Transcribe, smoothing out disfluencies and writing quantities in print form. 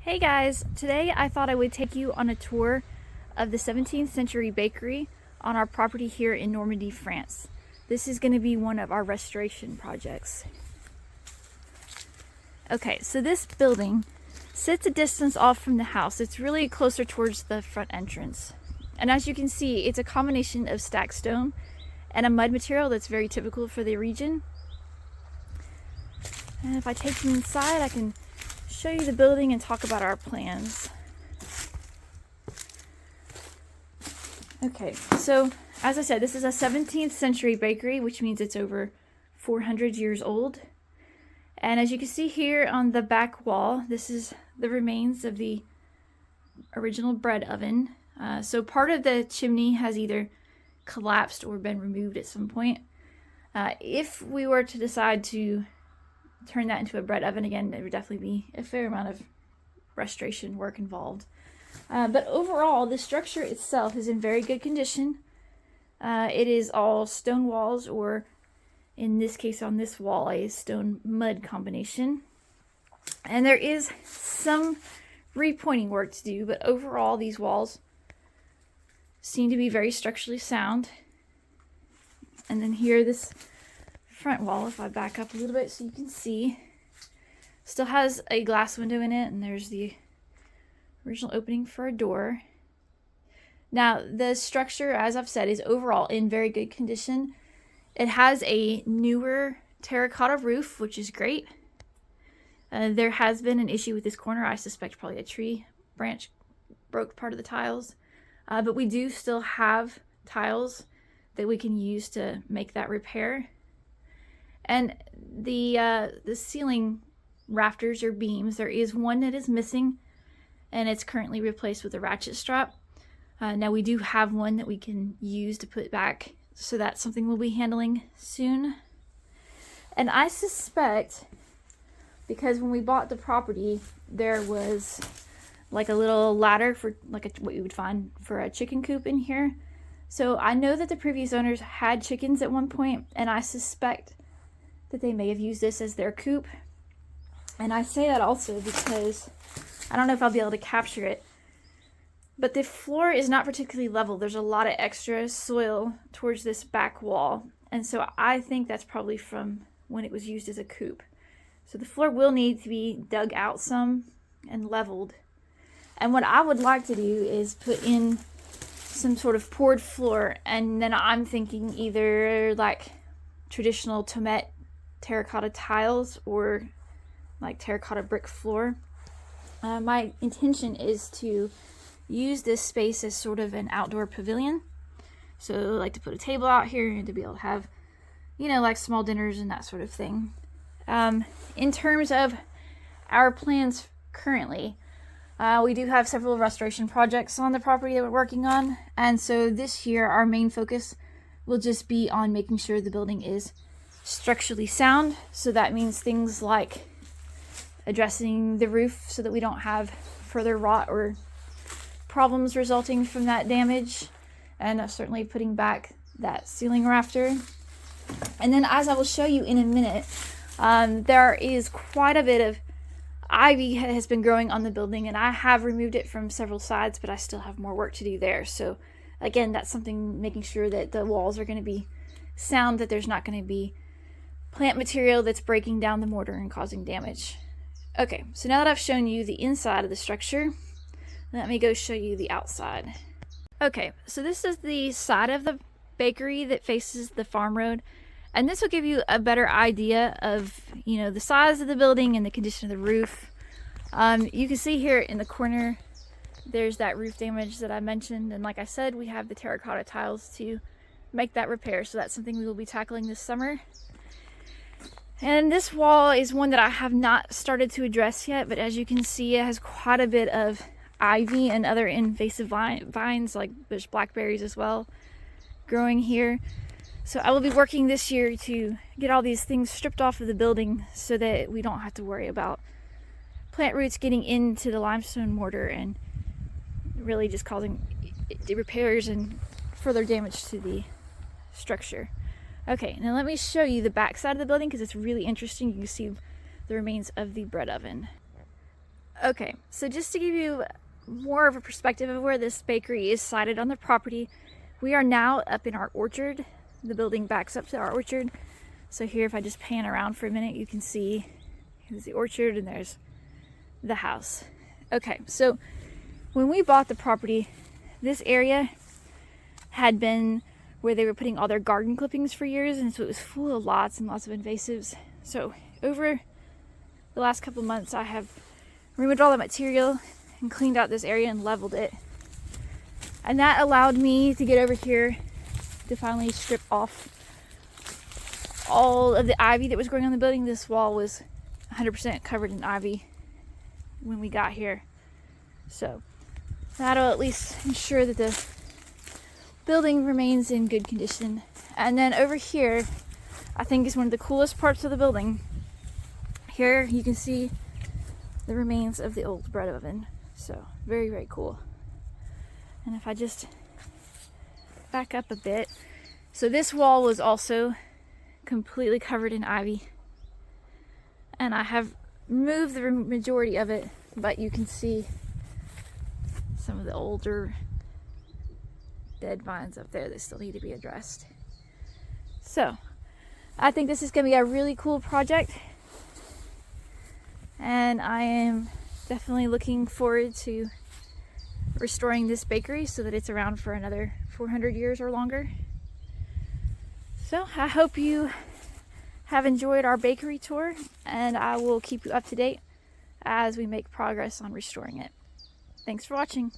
Hey guys, today I thought I would take you on a tour of the 17th century bakery on our property here in Normandy, France. This is going to be one of our restoration projects. Okay, so this building sits a distance off from the house. It's really closer towards the front entrance. And as you can see, it's a combination of stacked stone and a mud material that's very typical for the region. And if I take you inside, I can show you the building and talk about our plans. Okay, so as I said, this is a 17th century bakery, which means it's over 400 years old. And as you can see here on the back wall, this is the remains of the original bread oven. So part of the chimney has either collapsed or been removed at some point. If we were to decide to turn that into a bread oven again, there would definitely be a fair amount of restoration work involved. But overall, the structure itself is in very good condition. It is all stone walls, or in this case on this wall, a stone mud combination. And there is some repointing work to do, but overall these walls seem to be very structurally sound. And then here, this front wall, if I back up a little bit so you can see, still has a glass window in it, and there's the original opening for a door. Now, the structure, as I've said, is overall in very good condition. It has a newer terracotta roof, which is great. There has been an issue with this corner. I suspect probably a tree branch broke part of the tiles. But we do still have tiles that we can use to make that repair. And the ceiling rafters or beams, there is one that is missing, and it's currently replaced with a ratchet strap. Now we do have one that we can use to put back, so that's something we'll be handling soon. And I suspect, because when we bought the property, there was like a little ladder for what you would find for a chicken coop in here. So I know that the previous owners had chickens at one point, and I suspect that they may have used this as their coop. And I say that also because I don't know if I'll be able to capture it, but the floor is not particularly level. There's a lot of extra soil towards this back wall, and so I think that's probably from when it was used as a coop. So the floor will need to be dug out some and leveled. And what I would like to do is put in some sort of poured floor, and then I'm thinking either like traditional Tomet terracotta tiles or like terracotta brick floor. My intention is to use this space as sort of an outdoor pavilion. So I like to put a table out here and to be able to have, like small dinners and that sort of thing. In terms of our plans currently, we do have several restoration projects on the property that we're working on. And so this year, our main focus will just be on making sure the building is structurally sound. So that means things like addressing the roof so that we don't have further rot or problems resulting from that damage, and certainly putting back that ceiling rafter. And then, as I will show you in a minute, there is quite a bit of ivy has been growing on the building, and I have removed it from several sides, but I still have more work to do there. So again, that's something, making sure that the walls are going to be sound, that there's not going to be plant material that's breaking down the mortar and causing damage. Okay, so now that I've shown you the inside of the structure, let me go show you the outside. Okay, so this is the side of the bakery that faces the farm road, and this will give you a better idea of, the size of the building and the condition of the roof. You can see here in the corner, there's that roof damage that I mentioned, and like I said, we have the terracotta tiles to make that repair, so that's something we will be tackling this summer. And this wall is one that I have not started to address yet, but as you can see, it has quite a bit of ivy and other invasive vines, like there's blackberries as well, growing here. So I will be working this year to get all these things stripped off of the building so that we don't have to worry about plant roots getting into the limestone mortar and really just causing repairs and further damage to the structure. Okay, now let me show you the back side of the building because it's really interesting. You can see the remains of the bread oven. Okay, so just to give you more of a perspective of where this bakery is sited on the property, we are now up in our orchard. The building backs up to our orchard. So here, if I just pan around for a minute, you can see here's the orchard and there's the house. Okay, so when we bought the property, this area had been where they were putting all their garden clippings for years, and so it was full of lots and lots of invasives. So over the last couple of months, I have removed all the material and cleaned out this area and leveled it. And that allowed me to get over here to finally strip off all of the ivy that was growing on the building. This wall was 100% covered in ivy when we got here. So that'll at least ensure that the building remains in good condition. And then over here, I think is one of the coolest parts of the building. Here you can see the remains of the old bread oven. So very, very cool. And if I just back up a bit, so this wall was also completely covered in ivy, and I have removed the majority of it, but you can see some of the older dead vines up there that still need to be addressed. So I think this is going to be a really cool project, and I am definitely looking forward to restoring this bakery so that it's around for another 400 years or longer. So I hope you have enjoyed our bakery tour, and I will keep you up to date as we make progress on restoring it. Thanks for watching.